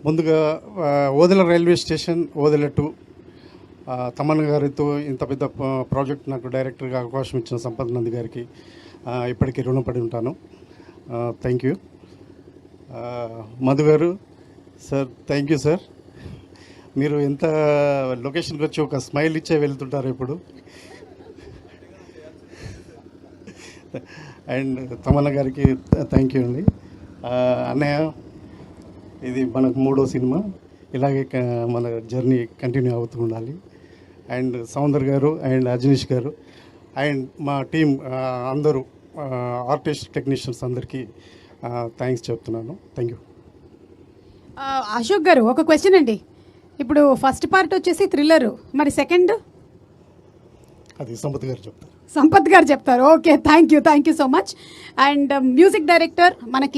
ముందుగా Odela railway station Odela 2 Thaman గారితో ఇంత పెద్ద ప్రాజెక్ట్ నాకు డైరెక్టర్గా అవకాశం ఇచ్చిన సంపత్ నంది గారికి ఇప్పటికీ రుణపడి ఉంటాను. Thank you. మధు గారు సార్, థ్యాంక్ యూ సార్. మీరు ఎంత లొకేషన్కి వచ్చి ఒక స్మైల్ ఇచ్చే వెళ్తుంటారు ఇప్పుడు. అండ్ తమన్న గారికి థ్యాంక్ యూ అండి. అన్నయ్య, ఇది మనకు 3వ సినిమా, ఇలాగే మన జర్నీ కంటిన్యూ అవుతూ ఉండాలి. అండ్ సౌందర్ గారు అండ్ అజనీష్ గారు అండ్ మా టీం అందరూ ఆర్టిస్ట్ టెక్నీషియన్స్ అందరికీ థ్యాంక్స్ చెప్తున్నాను. Thank you. అశోక్ గారు, ఒక క్వశ్చన్ అండి. ఇప్పుడు ఫస్ట్ పార్ట్ వచ్చేసి థ్రిల్లరు, మరి సెకండ్ అది సంపత్ గారు చెప్తారు. సంపత్ గారు చెప్తారు. Okay, thank you so much. And music director మనకి